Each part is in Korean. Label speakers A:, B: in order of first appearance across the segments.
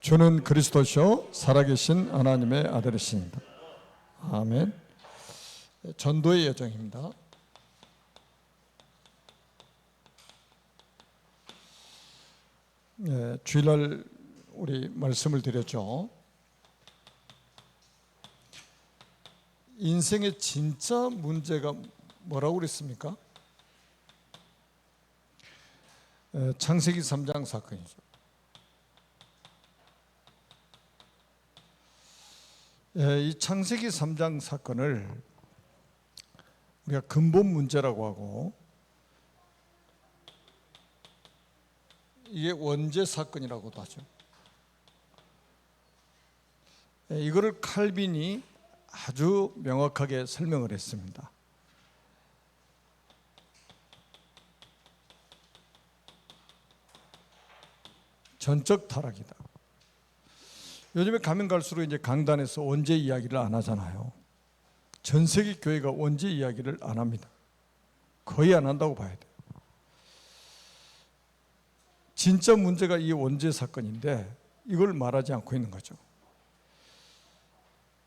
A: 주는 그리스도시요 살아계신 하나님의 아들이십니다. 아멘. 전도의 여정입니다. 주일날 우리 말씀을 드렸죠. 인생의 진짜 문제가 뭐라고 그랬습니까? 창세기 3장 사건이죠. 이 창세기 3장 사건을 우리가 근본 문제라고 하고, 이게 원죄 사건이라고도 하죠. 이거를 칼빈이 아주 명확하게 설명을 했습니다. 전적 타락이다. 요즘에 가면 갈수록 이제 강단에서 원죄 이야기를 안 하잖아요. 전 세계 교회가 원죄 이야기를 안 합니다. 거의 안 한다고 봐야 돼요. 진짜 문제가 이 원죄 사건인데 이걸 말하지 않고 있는 거죠.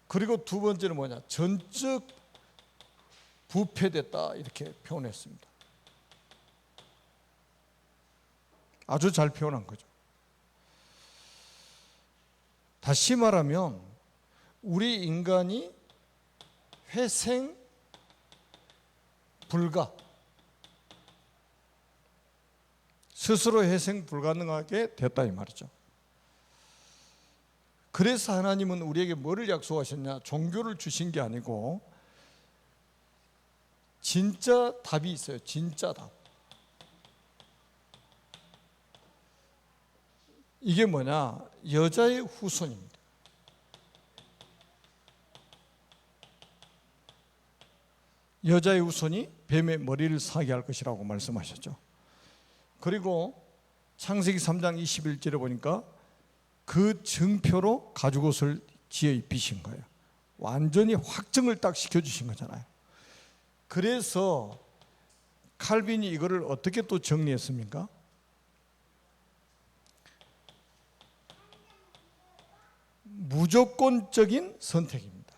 A: 그리고 두 번째는 뭐냐? 전적 부패됐다, 이렇게 표현했습니다. 아주 잘 표현한 거죠. 다시 말하면 우리 인간이 회생 불가, 스스로 회생 불가능하게 됐다 이 말이죠. 그래서 하나님은 우리에게 뭐를 약속하셨냐? 종교를 주신 게 아니고 진짜 답이 있어요. 진짜 답. 이게 뭐냐? 여자의 후손입니다. 여자의 후손이 뱀의 머리를 사게 할 것이라고 말씀하셨죠. 그리고 창세기 3장 21절에 보니까 그 증표로 가죽옷을 지어 입히신 거예요. 완전히 확증을 딱 시켜주신 거잖아요. 그래서 칼빈이 이거를 어떻게 또 정리했습니까? 무조건적인 선택입니다.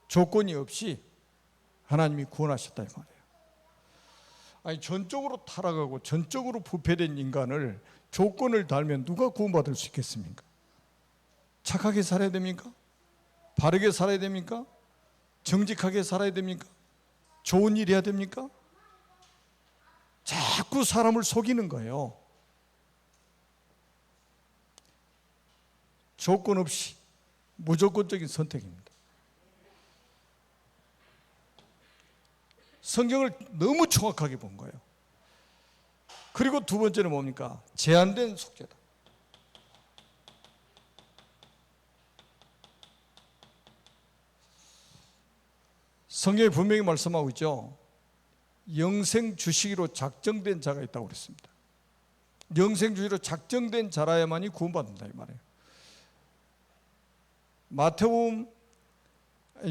A: 조건이 없이 하나님이 구원하셨다 이 말이에요. 아니, 전적으로 타락하고 전적으로 부패된 인간을 조건을 달면 누가 구원받을 수 있겠습니까? 착하게 살아야 됩니까? 바르게 살아야 됩니까? 정직하게 살아야 됩니까? 좋은 일 해야 됩니까? 자꾸 사람을 속이는 거예요. 조건 없이 무조건적인 선택입니다. 성경을 너무 정확하게 본 거예요. 그리고 두 번째는 뭡니까? 제한된 속죄다. 성경에 분명히 말씀하고 있죠. 영생 주시기로 작정된 자가 있다고 그랬습니다. 영생 주시기로 작정된 자라야만이 구원받는다 이 말이에요. 마태복음,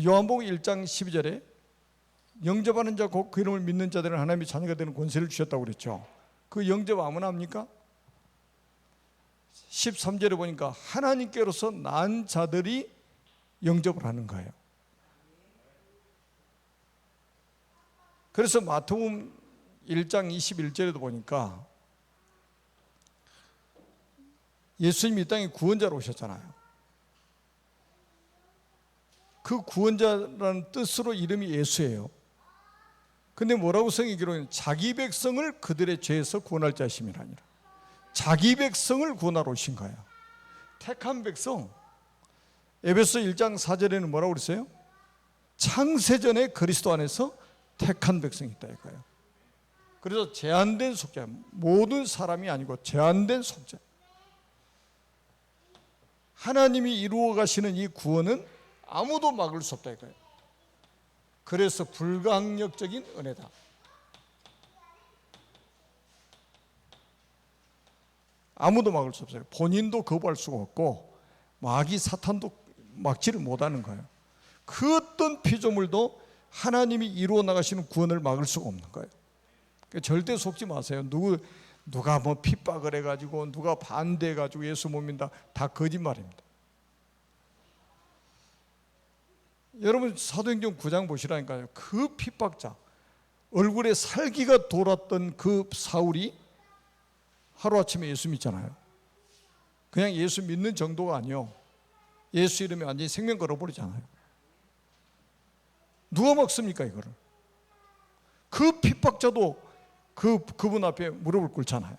A: 요한복음 1장 12절에 영접하는 자 곧 그 이름을 믿는 자들은 하나님의 자녀가 되는 권세를 주셨다고 그랬죠. 그 영접 아무나 합니까? 13절에 보니까 하나님께로서 난 자들이 영접을 하는 거예요. 그래서 마태복음 1장 21절에도 보니까 예수님이 이 땅에 구원자로 오셨잖아요. 그 구원자라는 뜻으로 이름이 예수예요. 근데 뭐라고 성경이 기록했냐면 자기 백성을 그들의 죄에서 구원할 자심이라니라. 자기 백성을 구원하러 오신 거예요. 택한 백성. 에베소 1장 4절에는 뭐라고 그랬어요? 창세전에 그리스도 안에서 택한 백성이 있다 이거예요. 그래서 제한된 속죄, 모든 사람이 아니고 제한된 속죄. 하나님이 이루어 가시는 이 구원은 아무도 막을 수 없다 이거예요. 그래서 불가항력적인 은혜다. 아무도 막을 수 없어요. 본인도 거부할 수가 없고 마귀 사탄도 막지를 못하는 거예요. 그 어떤 피조물도 하나님이 이루어 나가시는 구원을 막을 수가 없는 거예요. 그러니까 절대 속지 마세요. 누가 뭐 핍박을 해가지고 누가 반대해가지고 예수 못 믿는다, 다 거짓말입니다. 여러분 사도행전 9장 보시라니까요. 그 핍박자, 얼굴에 살기가 돌았던 그 사울이 하루아침에 예수 믿잖아요. 그냥 예수 믿는 정도가 아니요, 예수 이름에 완전히 생명 걸어버리잖아요. 누가 막습니까 이거를? 그 핍박자도 그분 앞에 무릎을 꿇잖아요.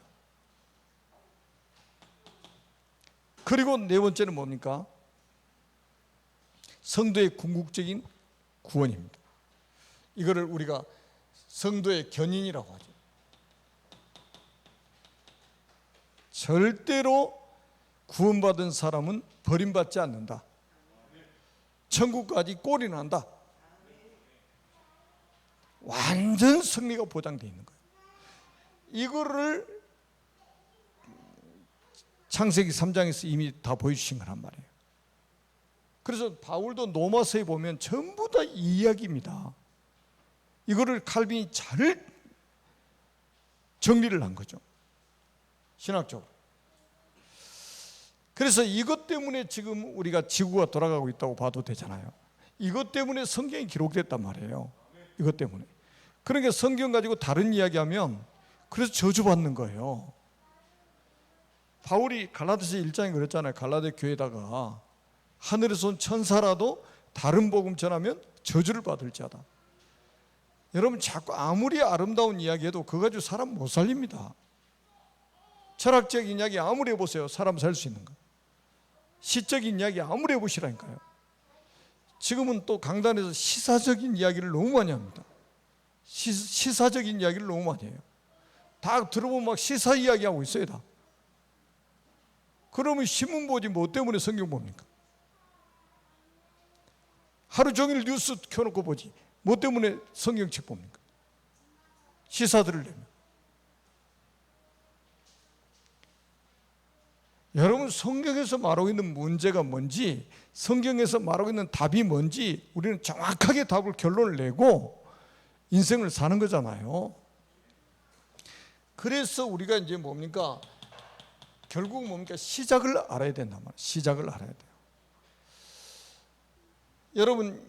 A: 그리고 네 번째는 뭡니까? 성도의 궁극적인 구원입니다. 이거를 우리가 성도의 견인이라고 하죠. 절대로 구원받은 사람은 버림받지 않는다. 천국까지 꼴이 난다. 완전 승리가 보장되어 있는 거예요. 이거를 창세기 3장에서 이미 다 보여주신 거란 말이에요. 그래서 바울도 로마서에 보면 전부 다 이 이야기입니다. 이거를 칼빈이 잘 정리를 한 거죠, 신학적으로. 그래서 이것 때문에 지금 우리가 지구가 돌아가고 있다고 봐도 되잖아요. 이것 때문에 성경이 기록됐단 말이에요. 이것 때문에. 그러니까 성경 가지고 다른 이야기하면 그래서 저주받는 거예요. 바울이 갈라디아서 1장에 그랬잖아요. 갈라디아 교회에다가 하늘에서 온 천사라도 다른 복음 전하면 저주를 받을 자다. 여러분 자꾸 아무리 아름다운 이야기해도 그거 가지고 사람 못 살립니다. 철학적인 이야기 아무리 해보세요, 사람 살 수 있는 거. 시적인 이야기 아무리 해보시라니까요. 지금은 또 강단에서 시사적인 이야기를 너무 많이 합니다. 시사적인 이야기를 너무 많이 해요. 다 들어보면 막 시사 이야기하고 있어요 다. 그러면 신문 보지 뭐 때문에 성경 봅니까? 하루 종일 뉴스 켜놓고 보지 뭐 때문에 성경책 봅니까? 시사 들으려면. 여러분 성경에서 말하고 있는 문제가 뭔지, 성경에서 말하고 있는 답이 뭔지 우리는 정확하게 답을 결론을 내고 인생을 사는 거잖아요. 그래서 우리가 이제 뭡니까? 결국 뭡니까? 시작을 알아야 된단 말이에요. 시작을 알아야 돼요. 여러분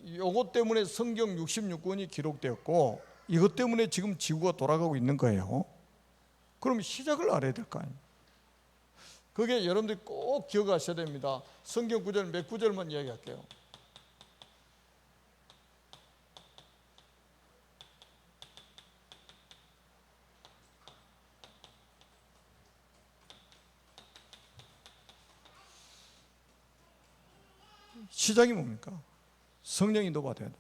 A: 요것 때문에 성경 66권이 기록되었고 이것 때문에 지금 지구가 돌아가고 있는 거예요. 그럼 시작을 알아야 될 거 아니에요. 그게 여러분들이 꼭 기억하셔야 됩니다. 성경 구절 몇 구절만 이야기할게요. 시작이 뭡니까? 성령 인도 받아야 돼요.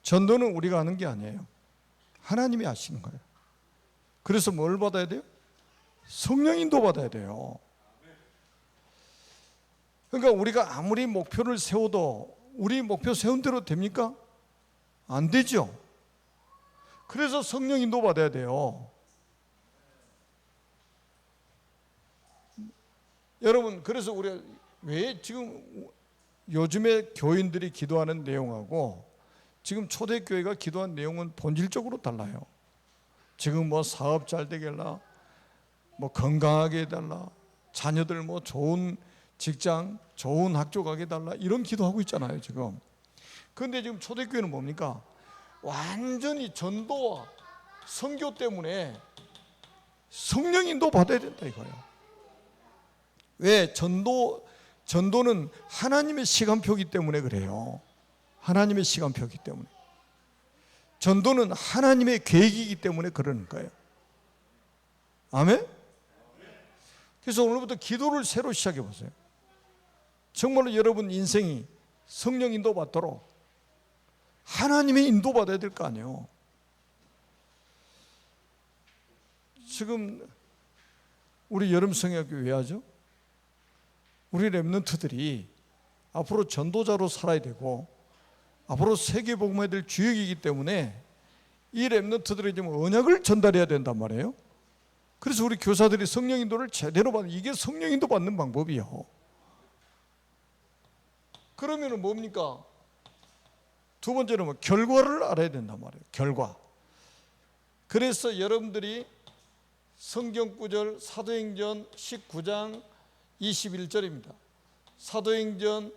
A: 전도는 우리가 하는 게 아니에요. 하나님이 하시는 거예요. 그래서 뭘 받아야 돼요? 성령 인도 받아야 돼요. 그러니까 우리가 아무리 목표를 세워도 우리 목표 세운 대로 됩니까? 안 되죠. 그래서 성령 인도 받아야 돼요. 여러분, 그래서 우리가 왜 지금 요즘에 교인들이 기도하는 내용하고 지금 초대교회가 기도한 내용은 본질적으로 달라요. 지금 뭐 사업 잘 되게 해달라, 뭐 건강하게 해달라, 자녀들 뭐 좋은 직장, 좋은 학교 가게 해달라, 이런 기도하고 있잖아요 지금. 그런데 지금 초대교회는 뭡니까? 완전히 전도와 선교 때문에 성령 인도 받아야 된다 이거예요. 왜? 전도는 하나님의 시간표이기 때문에 그래요. 하나님의 시간표이기 때문에. 전도는 하나님의 계획이기 때문에 그러는 거예요. 아멘? 그래서 오늘부터 기도를 새로 시작해 보세요. 정말로 여러분 인생이 성령 인도 받도록 하나님의 인도 받아야 될 거 아니에요. 지금 우리 여름 성역교 왜 하죠? 우리 렘넌트들이 앞으로 전도자로 살아야 되고 앞으로 세계 복음해야 될 주역이기 때문에 이 렘넌트들이 지금 언약을 전달해야 된단 말이에요. 그래서 우리 교사들이 성령 인도를 제대로 받는, 이게 성령 인도 받는 방법이에요. 그러면은 뭡니까? 두 번째는 뭐 결과를 알아야 된단 말이에요. 결과. 그래서 여러분들이 성경 구절 사도행전 19장 21절입니다. 사도행전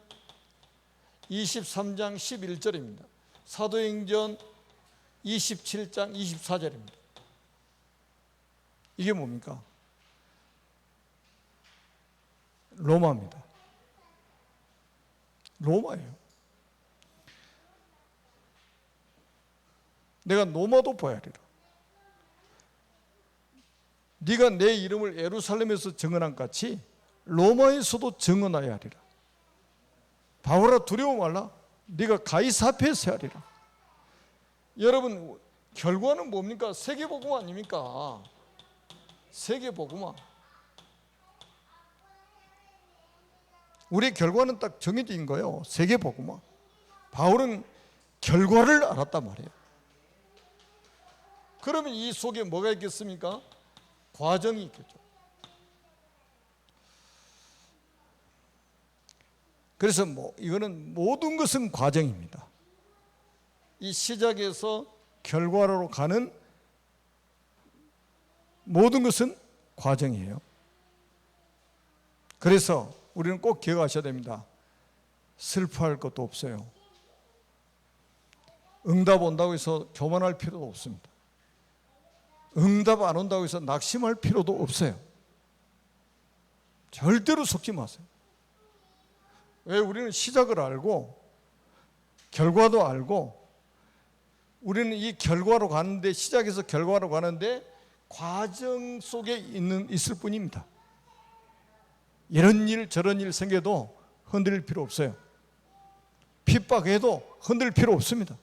A: 23장 11절입니다. 사도행전 27장 24절입니다. 이게 뭡니까? 로마입니다. 로마예요. 내가 로마도 봐야 하리라. 네가 내 이름을 예루살렘에서 증언한 같이 로마에서도 증언하여야 하리라. 바울아 두려워 말라. 네가 가이사 앞에서 하리라. 여러분 결과는 뭡니까? 세계복음 아닙니까? 세계복음. 우리의 결과는 딱 정해진 거예요. 세계복음. 바울은 결과를 알았단 말이에요. 그러면 이 속에 뭐가 있겠습니까? 과정이 있겠죠. 그래서 이거는 모든 것은 과정입니다. 이 시작에서 결과로 가는 모든 것은 과정이에요. 그래서 우리는 꼭 기억하셔야 됩니다. 슬퍼할 것도 없어요. 응답 온다고 해서 교만할 필요도 없습니다. 응답 안 온다고 해서 낙심할 필요도 없어요. 절대로 속지 마세요. 왜? 우리는 시작을 알고 결과도 알고 우리는 이 결과로 가는데 시작에서 결과로 가는데 과정 속에 있을 뿐입니다. 이런 일 저런 일 생겨도 흔들릴 필요 없어요. 핍박해도 흔들릴 필요 없습니다.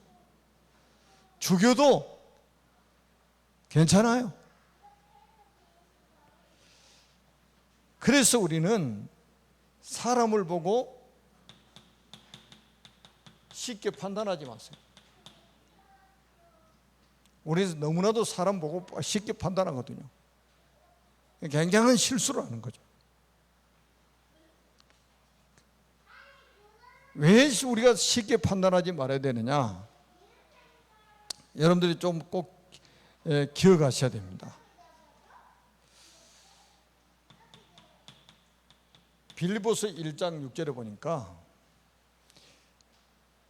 A: 죽여도 괜찮아요. 그래서 우리는 사람을 보고 쉽게 판단하지 마세요. 우리는 너무나도 사람 보고 쉽게 판단하거든요. 굉장한 실수를 하는 거죠. 왜 우리가 쉽게 판단하지 말아야 되느냐? 여러분들이 좀 꼭 기억하셔야 됩니다. 빌립보서 1장 6절에 보니까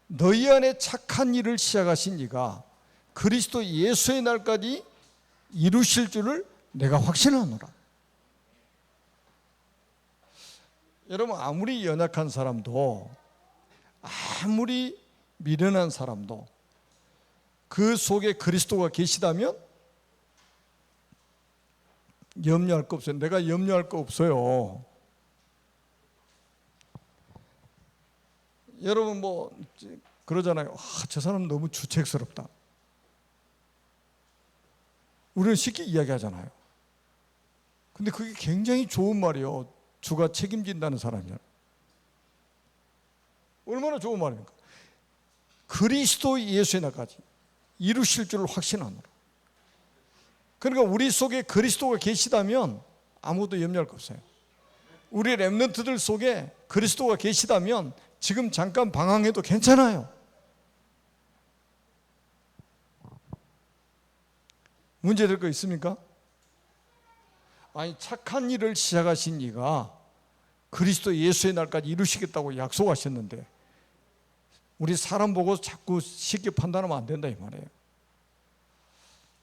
A: 너희 안에 착한 일을 시작하신 이가 그리스도 예수의 날까지 이루실 줄을 내가 확신하노라. 여러분 아무리 연약한 사람도 아무리 미련한 사람도 그 속에 그리스도가 계시다면 염려할 거 없어요. 내가 염려할 거 없어요. 여러분 그러잖아요. 저 사람 너무 주책스럽다. 우리는 쉽게 이야기하잖아요. 근데 그게 굉장히 좋은 말이에요. 주가 책임진다는 사람이잖아요. 얼마나 좋은 말입니까? 그리스도 예수의 날까지 이루실 줄을 확신하노라. 그러니까 우리 속에 그리스도가 계시다면 아무도 염려할 거 없어요. 우리 렘넌트들 속에 그리스도가 계시다면 지금 잠깐 방황해도 괜찮아요. 문제될 거 있습니까? 아니 착한 일을 시작하신 이가 그리스도 예수의 날까지 이루시겠다고 약속하셨는데 우리 사람 보고 자꾸 쉽게 판단하면 안 된다 이 말이에요.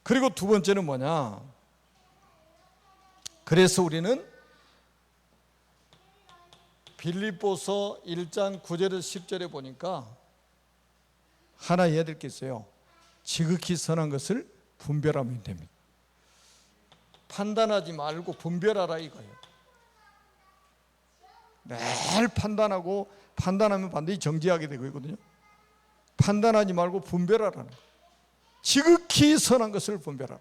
A: 그리고 두 번째는 뭐냐? 그래서 우리는 빌립보서 1장 9절에서 10절에 보니까 하나 해야 될 게 있어요. 지극히 선한 것을 분별하면 됩니다. 판단하지 말고 분별하라 이거예요. 매일 판단하고 판단하면 반드시 정지하게 되거든요. 판단하지 말고 분별하라는 거예요. 지극히 선한 것을 분별하라.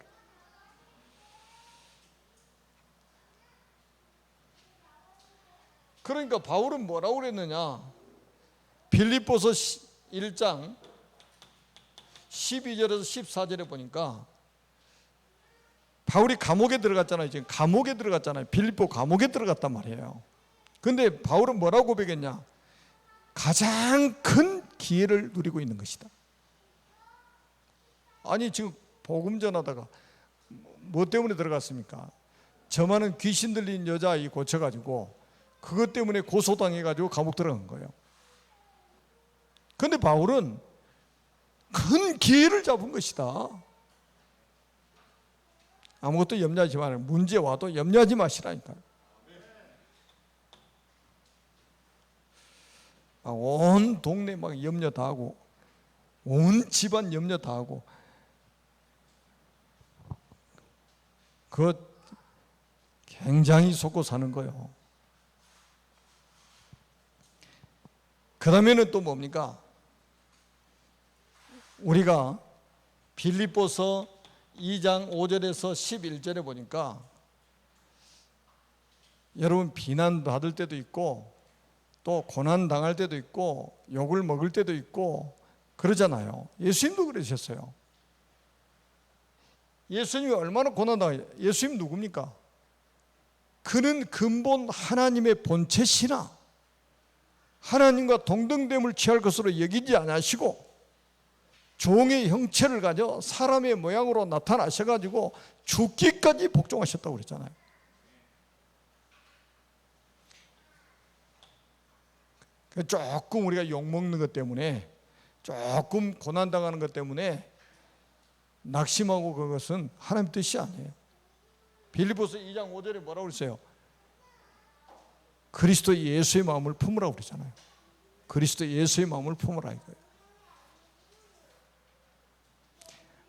A: 그러니까 바울은 뭐라고 그랬느냐? 빌립보서 1장 12절에서 14절에 보니까 바울이 감옥에 들어갔잖아요. 지금 감옥에 들어갔잖아요. 빌립보 감옥에 들어갔단 말이에요. 근데 바울은 뭐라고 고백했냐? 가장 큰 기회를 누리고 있는 것이다. 아니 지금 복음 전하다가 뭐 때문에 들어갔습니까? 저만은 귀신 들린 여자아이 고쳐가지고 그것 때문에 고소당해가지고 감옥 들어간 거예요. 그런데 바울은 큰 기회를 잡은 것이다. 아무것도 염려하지 마라. 문제 와도 염려하지 마시라니까요. 온 동네 막 염려 다 하고 온 집안 염려 다 하고 그것 굉장히 속고 사는 거예요. 그 다음에는 또 뭡니까? 우리가 빌립보서 2장 5절에서 11절에 보니까 여러분 비난받을 때도 있고 또 고난당할 때도 있고 욕을 먹을 때도 있고 그러잖아요. 예수님도 그러셨어요. 예수님이 얼마나 고난당해요. 예수님 누굽니까? 그는 근본 하나님의 본체시나 하나님과 동등됨을 취할 것으로 여기지 않으시고 종의 형체를 가져 사람의 모양으로 나타나셔가지고 죽기까지 복종하셨다고 그랬잖아요. 조금 우리가 욕먹는 것 때문에 조금 고난당하는 것 때문에 낙심하고 그것은 하나님 뜻이 아니에요. 빌립보서 2장 5절에 뭐라고 그랬어요? 그리스도 예수의 마음을 품으라고 그러잖아요. 그리스도 예수의 마음을 품으라 이거예요.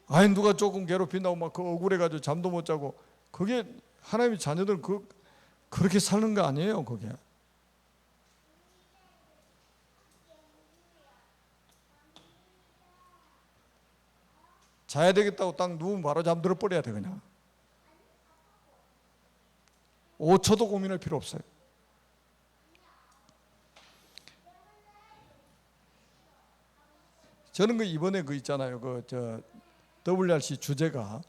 A: 아니 누가 조금 괴롭힌다고 막 그 억울해가지고 잠도 못 자고 그게 하나님의 자녀들 그렇게 사는 거 아니에요. 그게 자야 되겠다고 딱 누우면 바로 잠들어 버려야 돼. 그냥 5초도 고민할 필요 없어요. 저는 그 이번에 그 있잖아요. WRC 주제가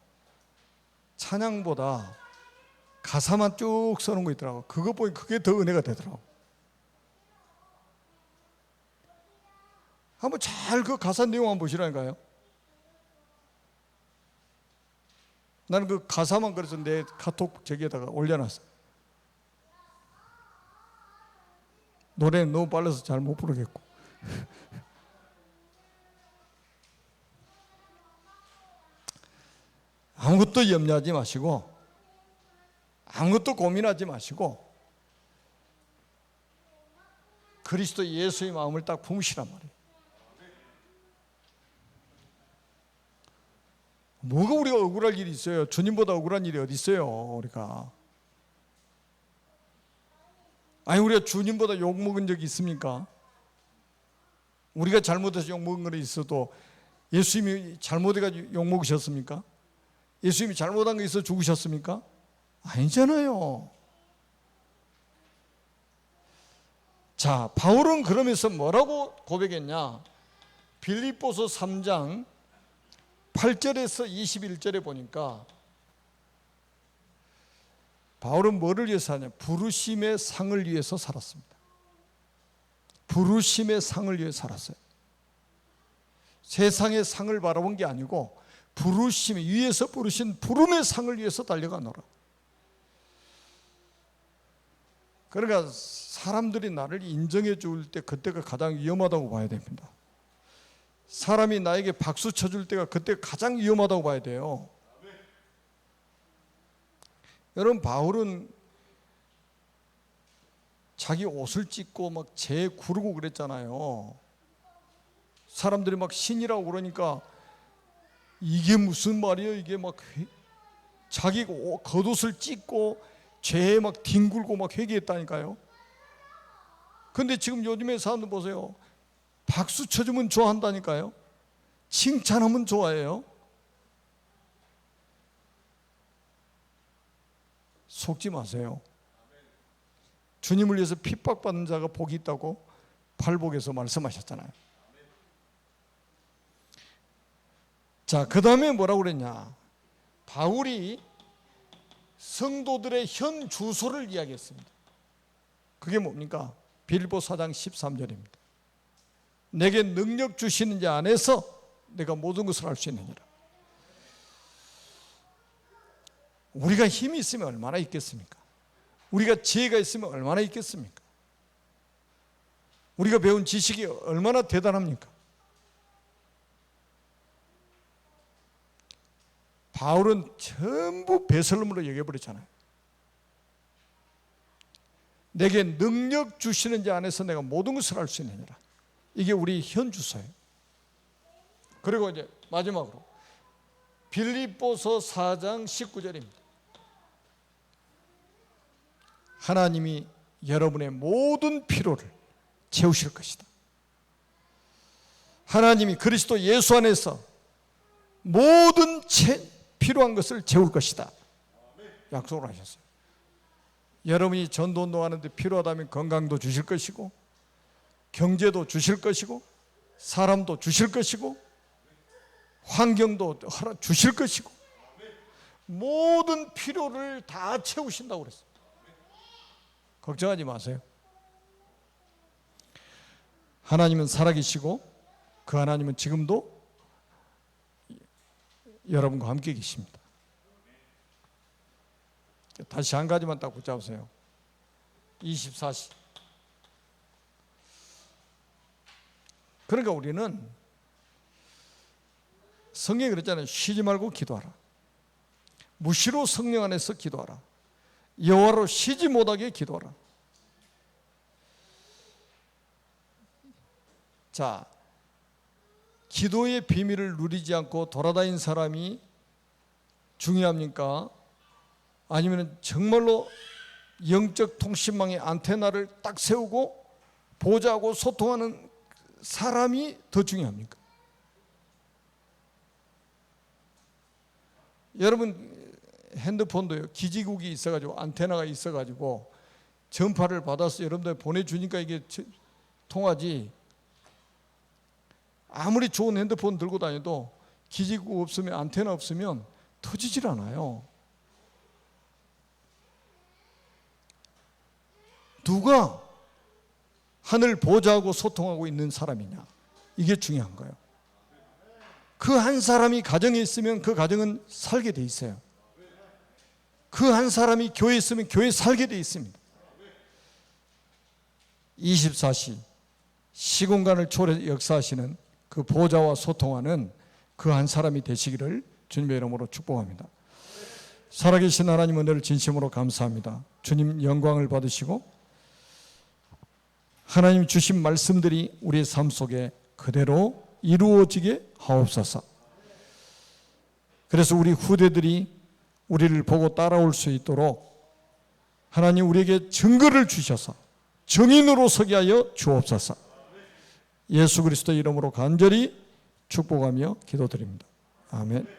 A: 찬양보다 가사만 쭉 써놓은 거 있더라고. 그거 보니 그게 더 은혜가 되더라고. 한번 잘 그 가사 내용 한번 보시라니까요. 나는 그 가사만 그래서 내 카톡 저기에다가 올려놨어. 노래는 너무 빨라서 잘 못 부르겠고. 아무것도 염려하지 마시고 아무것도 고민하지 마시고 그리스도 예수의 마음을 딱 품으시란 말이에요. 뭐가 우리가 억울할 일이 있어요? 주님보다 억울한 일이 어디 있어요? 우리가 아니 우리가 주님보다 욕먹은 적이 있습니까? 우리가 잘못해서 욕먹은 건 있어도 예수님이 잘못해가지고 욕먹으셨습니까? 예수님이 잘못한 게 있어 죽으셨습니까? 아니잖아요. 자, 바울은 그러면서 뭐라고 고백했냐? 빌립보서 3장 8절에서 21절에 보니까 바울은 뭐를 위해서 하냐? 부르심의 상을 위해서 살았습니다. 부르심의 상을 위해 살았어요. 세상의 상을 바라본 게 아니고 부르심 위에서 부르신 부름의 상을 위해서 달려가노라. 그러니까 사람들이 나를 인정해 줄 때 그때가 가장 위험하다고 봐야 됩니다. 사람이 나에게 박수 쳐줄 때가 그때가 가장 위험하다고 봐야 돼요. 여러분 바울은 자기 옷을 찢고 막 재 구르고 그랬잖아요. 사람들이 막 신이라고 그러니까 이게 무슨 말이에요? 이게 막 자기 겉옷을 찢고 죄에 막 뒹굴고 막 회개했다니까요. 근데 지금 요즘에 사람들 보세요. 박수 쳐주면 좋아한다니까요. 칭찬하면 좋아해요. 속지 마세요. 주님을 위해서 핍박받는 자가 복이 있다고 팔복에서 말씀하셨잖아요. 자, 그 다음에 뭐라고 그랬냐? 바울이 성도들의 현 주소를 이야기했습니다. 그게 뭡니까? 빌립보 4장 13절입니다. 내게 능력 주시는 자 안에서 내가 모든 것을 할 수 있느니라. 우리가 힘이 있으면 얼마나 있겠습니까? 우리가 지혜가 있으면 얼마나 있겠습니까? 우리가 배운 지식이 얼마나 대단합니까? 바울은 전부 배설물로 여겨버렸잖아요. 내게 능력 주시는 자 안에서 내가 모든 것을 할 수 있느니라. 이게 우리 현주소예요. 그리고 이제 마지막으로 빌립보서 4장 19절입니다. 하나님이 여러분의 모든 필요를 채우실 것이다. 하나님이 그리스도 예수 안에서 모든 필요한 것을 채울 것이다. 약속을 하셨어요. 여러분이 전도 운동하는데 필요하다면 건강도 주실 것이고, 경제도 주실 것이고, 사람도 주실 것이고, 환경도 주실 것이고, 모든 필요를 다 채우신다고 그랬어요. 걱정하지 마세요. 하나님은 살아계시고 그 하나님은 지금도 여러분과 함께 계십니다. 다시 한 가지만 딱 붙잡으세요. 24시. 그러니까 우리는 성경에 그랬잖아요. 쉬지 말고 기도하라. 무시로 성령 안에서 기도하라. 여호와로 쉬지 못하게 기도하라. 자, 기도의 비밀을 누리지 않고 돌아다니는 사람이 중요합니까? 아니면 정말로 영적 통신망의 안테나를 딱 세우고 보좌하고 소통하는 사람이 더 중요합니까? 여러분 핸드폰도요, 기지국이 있어가지고 안테나가 있어가지고 전파를 받아서 여러분들 보내주니까 이게 통하지. 아무리 좋은 핸드폰 들고 다녀도 기지국 없으면, 안테나 없으면 터지질 않아요. 누가 하늘 보좌하고 소통하고 있는 사람이냐, 이게 중요한 거예요. 그 한 사람이 가정에 있으면 그 가정은 살게 돼 있어요. 그 한 사람이 교회에 있으면 교회에 살게 돼 있습니다. 24시 시공간을 초월해 역사하시는 그 보좌와 소통하는 그 한 사람이 되시기를 주님의 이름으로 축복합니다. 살아계신 하나님 은혜를 진심으로 감사합니다. 주님 영광을 받으시고 하나님 주신 말씀들이 우리의 삶 속에 그대로 이루어지게 하옵소서. 그래서 우리 후대들이 우리를 보고 따라올 수 있도록 하나님 우리에게 증거를 주셔서 증인으로 서게 하여 주옵소서. 예수 그리스도의 이름으로 간절히 축복하며 기도드립니다. 아멘.